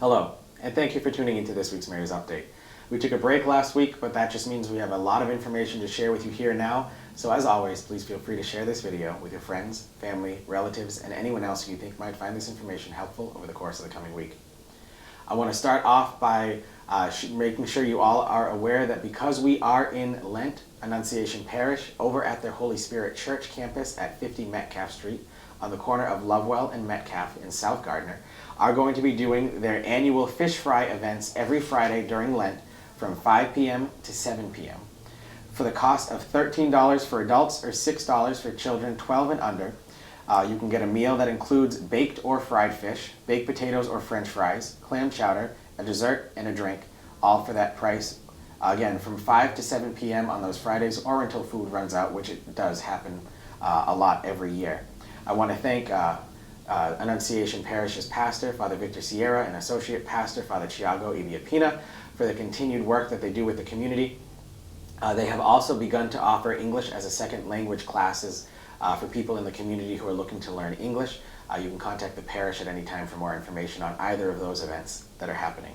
Hello, and thank you for tuning into this week's Mayor's Update. We took a break last week, but that just means we have a lot of information to share with you here now. So as always, please feel free to share this video with your friends, family, relatives, and anyone else who you think might find this information helpful over the course of the coming week. I want to start off by making sure you all are aware that because we are in Lent, Annunciation Parish, over at their Holy Spirit Church campus at 50 Metcalf Street, on the corner of Lovewell and Metcalf in South Gardner, are going to be doing their annual fish fry events every Friday during Lent from 5 p.m. to 7 p.m. For the cost of $13 for adults or $6 for children 12 and under, you can get a meal that includes baked or fried fish, baked potatoes or french fries, clam chowder, a dessert, and a drink, all for that price. Again, from 5 to 7 p.m. on those Fridays or until food runs out, which it does happen a lot every year. I want to thank Annunciation Parish's pastor, Father Victor Sierra, and associate pastor, Father Tiago Ibiapina, for the continued work that they do with the community. They have also begun to offer English as a second language classes for people in the community who are looking to learn English. You can contact the parish at any time for more information on either of those events that are happening.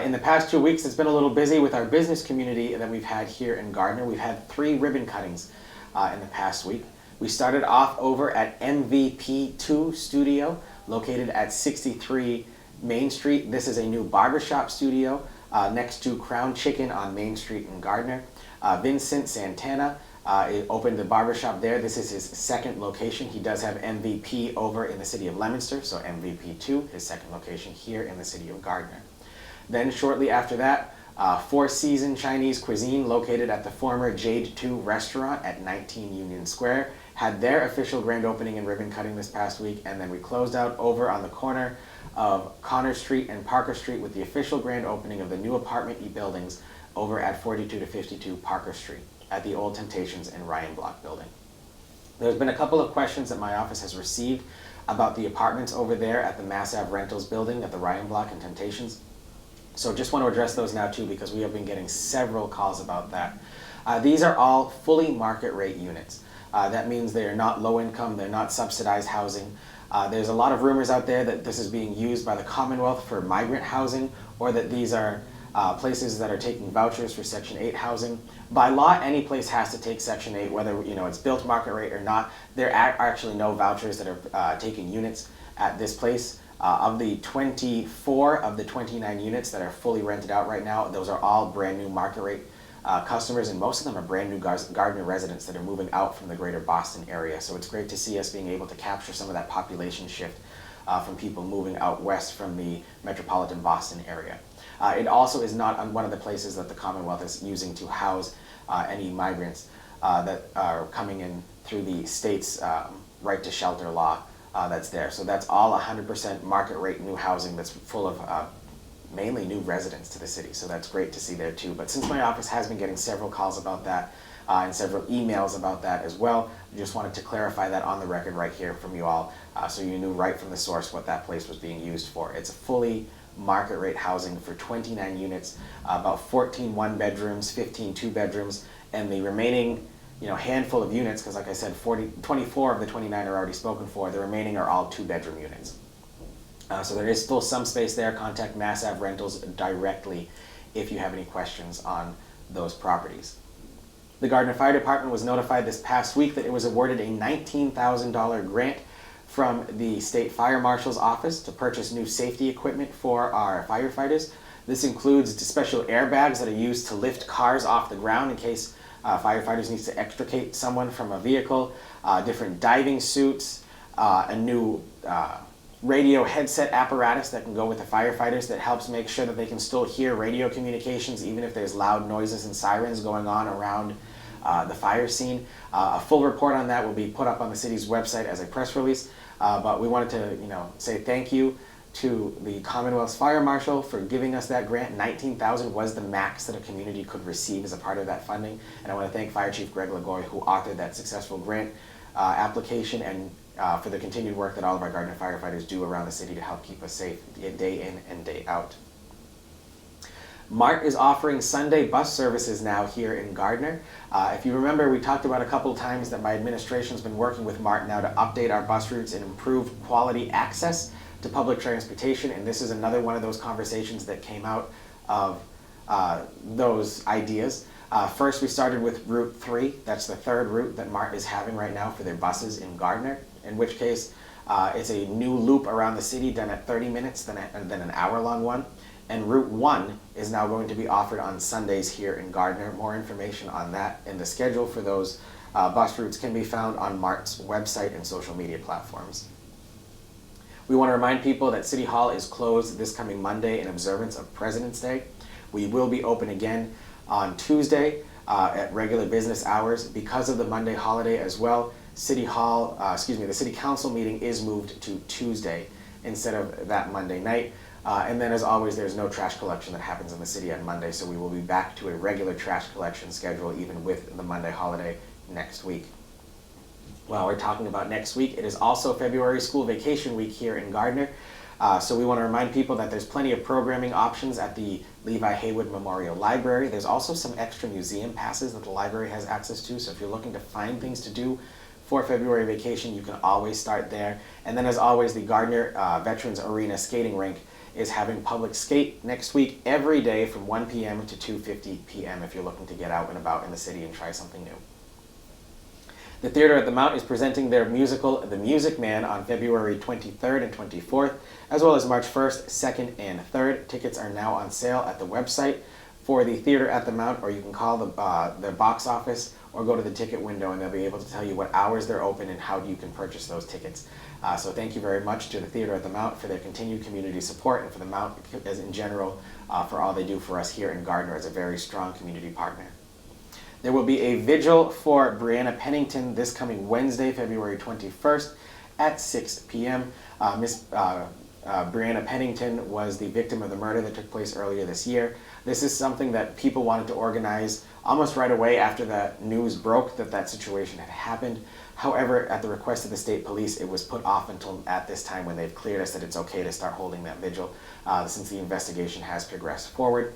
In the past 2 weeks, it's been a little busy with our business community that we've had here in Gardner. We've had 3 ribbon cuttings in the past week. We started off over at MVP2 Studio, located at 63 Main Street. This is a new barbershop studio next to Crown Chicken on Main Street in Gardner. Vincent Santana opened the barbershop there. This is his second location. He does have MVP over in the city of Leominster, so MVP2, his second location here in the city of Gardner. Then shortly after that, Four Season Chinese Cuisine, located at the former Jade 2 restaurant at 19 Union Square, had their official grand opening and ribbon cutting this past week, and then we closed out over on the corner of Connor Street and Parker Street with the official grand opening of the new apartment buildings over at 42 to 52 Parker Street at the Old Temptations and Ryan Block building. There's been a couple of questions that my office has received about the apartments over there at the Mass Ave Rentals building at the Ryan Block and Temptations. So just want to address those now too, because we have been getting several calls about that. These are all fully market rate units. That means they are not low income, they're not subsidized housing. There's a lot of rumors out there that this is being used by the Commonwealth for migrant housing, or that these are places that are taking vouchers for Section 8 housing. By law, any place has to take Section 8, whether it's built market rate or not. There are actually no vouchers that are taking units at this place. Of the 24 of the 29 units that are fully rented out right now, those are all brand new market rate customers, and most of them are brand new Gardner residents that are moving out from the greater Boston area. So it's great to see us being able to capture some of that population shift from people moving out west from the metropolitan Boston area. It also is not one of the places that the Commonwealth is using to house any migrants that are coming in through the state's right to shelter law that's there. So that's all 100% market rate new housing that's full of mainly new residents to the city. So that's great to see there too. But since my office has been getting several calls about that and several emails about that as well, I just wanted to clarify that on the record right here from you all, so you knew right from the source what that place was being used for. It's a fully market rate housing for 29 units, about 14 one bedrooms, 15 two bedrooms, and the remaining handful of units, because like I said, 24 of the 29 are already spoken for. The remaining are all 2-bedroom units. So there is still some space there. Contact Mass Ave Rentals directly if you have any questions on those properties. The Gardner Fire Department was notified this past week that it was awarded a $19,000 grant from the State Fire Marshal's Office to purchase new safety equipment for our firefighters. This includes special airbags that are used to lift cars off the ground in case firefighters need to extricate someone from a vehicle, different diving suits, a new radio headset apparatus that can go with the firefighters that helps make sure that they can still hear radio communications even if there's loud noises and sirens going on around the fire scene. A full report on that will be put up on the city's website as a press release, but we wanted to say thank you to the Commonwealth's Fire Marshal for giving us that grant. $19,000 was the max that a community could receive as a part of that funding, and I want to thank Fire Chief Greg Lagoy, who authored that successful grant application, and for the continued work that all of our Gardner firefighters do around the city to help keep us safe day in and day out. MART is offering Sunday bus services now here in Gardner. If you remember, we talked about a couple of times that my administration's been working with MART now to update our bus routes and improve quality access to public transportation, and this is another one of those conversations that came out of those ideas. First, we started with Route 3. That's the third route that MART is having right now for their buses in Gardner, in which case it's a new loop around the city done at 30 minutes, then an hour-long one. And Route 1 is now going to be offered on Sundays here in Gardner. More information on that and the schedule for those bus routes can be found on MART's website and social media platforms. We want to remind people that City Hall is closed this coming Monday in observance of President's Day. We will be open again on Tuesday at regular business hours. Because of the Monday holiday as well, the City Council meeting is moved to Tuesday instead of that Monday night. And then, as always, there's no trash collection that happens in the city on Monday, so we will be back to a regular trash collection schedule even with the Monday holiday next week. While we're talking about next week, it is also February school vacation week here in Gardner. So we want to remind people that there's plenty of programming options at the Levi Haywood Memorial Library. There's also some extra museum passes that the library has access to, so if you're looking to find things to do for February vacation, you can always start there. And then, as always, the Gardner Veterans Arena skating rink is having public skate next week every day from 1 p.m. to 2:50 p.m. if you're looking to get out and about in the city and try something new. The Theater at the Mount is presenting their musical, The Music Man, on February 23rd and 24th, as well as March 1st, 2nd, and 3rd. Tickets are now on sale at the website for the Theater at the Mount, or you can call the box office or go to the ticket window and they'll be able to tell you what hours they're open and how you can purchase those tickets. So thank you very much to the Theater at the Mount for their continued community support and for the Mount as in general for all they do for us here in Gardner as a very strong community partner. There will be a vigil for Brianna Pennington this coming Wednesday, February 21st at 6 p.m. Miss Brianna Pennington was the victim of the murder that took place earlier this year. This is something that people wanted to organize almost right away after the news broke that situation had happened. However, at the request of the state police, it was put off until at this time when they've cleared us that it's okay to start holding that vigil since the investigation has progressed forward.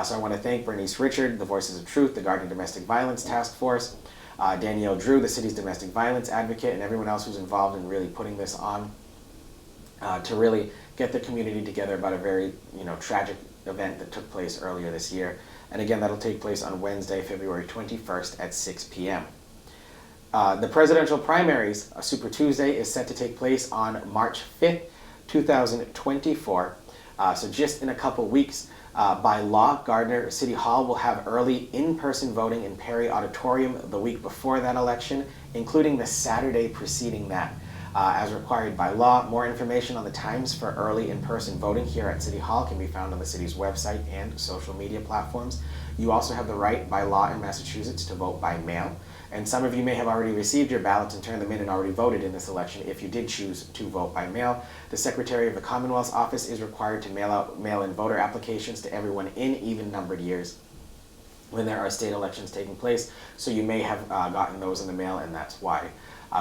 So I want to thank Bernice Richard, the Voices of Truth, the Gardner Domestic Violence Task Force, Danielle Drew, the city's domestic violence advocate, and everyone else who's involved in really putting this on to really get the community together about a very tragic event that took place earlier this year. And again, that'll take place on Wednesday, February 21st at 6 p.m. The presidential primaries, Super Tuesday, is set to take place on March 5th, 2024. So just in a couple weeks. By law, Gardner City Hall will have early in-person voting in Perry Auditorium the week before that election, including the Saturday preceding that. As required by law, more information on the times for early in-person voting here at City Hall can be found on the city's website and social media platforms. You also have the right by law in Massachusetts to vote by mail. And some of you may have already received your ballots and turned them in and already voted in this election if you did choose to vote by mail. The Secretary of the Commonwealth's office is required to mail in voter applications to everyone in even-numbered years when there are state elections taking place. So you may have gotten those in the mail, and that's why.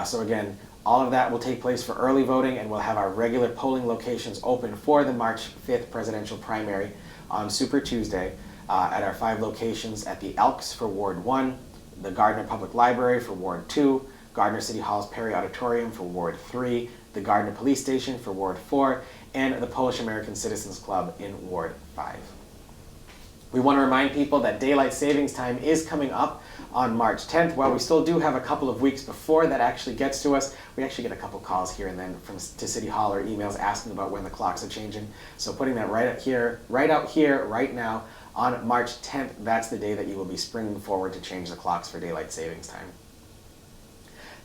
So again, all of that will take place for early voting, and we'll have our regular polling locations open for the March 5th presidential primary on Super Tuesday at our 5 locations at the Elks for Ward 1, the Gardner Public Library for Ward 2, Gardner City Hall's Perry Auditorium for Ward 3, the Gardner Police Station for Ward 4, and the Polish American Citizens Club in Ward 5. We want to remind people that daylight savings time is coming up on March 10th. While we still do have a couple of weeks before that actually gets to us, we actually get a couple calls here and then to City Hall or emails asking about when the clocks are changing. So putting that right out here, right now, on March 10th, that's the day that you will be springing forward to change the clocks for daylight savings time.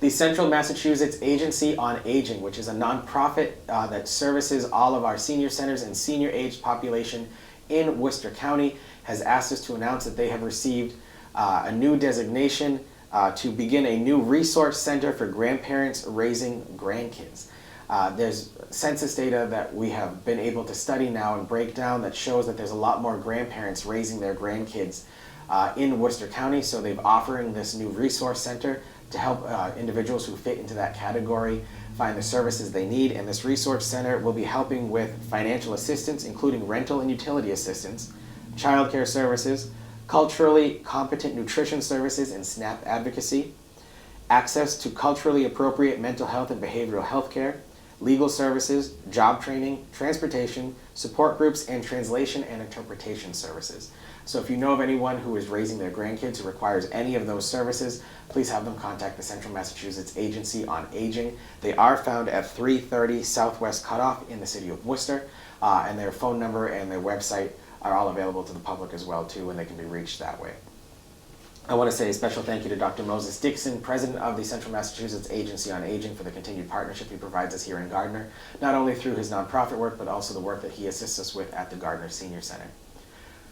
The Central Massachusetts Agency on Aging, which is a nonprofit that services all of our senior centers and senior aged population in Worcester County, has asked us to announce that they have received a new designation to begin a new resource center for grandparents raising grandkids. There's census data that we have been able to study now and break down that shows that there's a lot more grandparents raising their grandkids in Worcester County, so they've offering this new resource center to help individuals who fit into that category find the services they need. And this resource center will be helping with financial assistance, including rental and utility assistance, childcare services, culturally competent nutrition services and SNAP advocacy, access to culturally appropriate mental health and behavioral health care, legal services, job training, transportation, support groups, and translation and interpretation services. So if you know of anyone who is raising their grandkids who requires any of those services, please have them contact the Central Massachusetts Agency on Aging. They are found at 330 Southwest Cutoff in the city of Worcester, and their phone number and their website are all available to the public as well too, and they can be reached that way. I want to say a special thank you to Dr. Moses Dixon, President of the Central Massachusetts Agency on Aging, for the continued partnership he provides us here in Gardner, not only through his nonprofit work, but also the work that he assists us with at the Gardner Senior Center.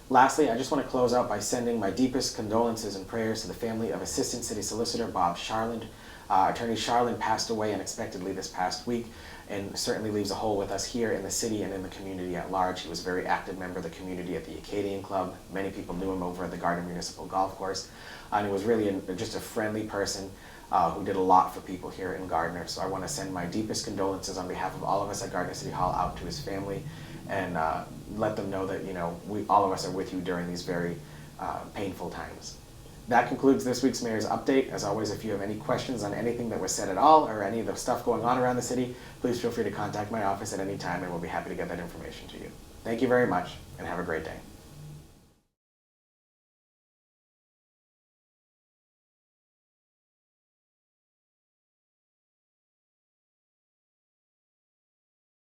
Lastly, I just want to close out by sending my deepest condolences and prayers to the family of Assistant City Solicitor Bob Charland. Attorney Charland passed away unexpectedly this past week, and certainly leaves a hole with us here in the city and in the community at large. He was a very active member of the community at the Acadian Club. Many people knew him over at the Gardner Municipal Golf Course, and he was really just a friendly person who did a lot for people here in Gardner. So I want to send my deepest condolences on behalf of all of us at Gardner City Hall out to his family, and let them know that all of us are with you during these very painful times. That concludes this week's Mayor's Update. As always, if you have any questions on anything that was said at all, or any of the stuff going on around the city, please feel free to contact my office at any time, and we'll be happy to get that information to you. Thank you very much, and have a great day.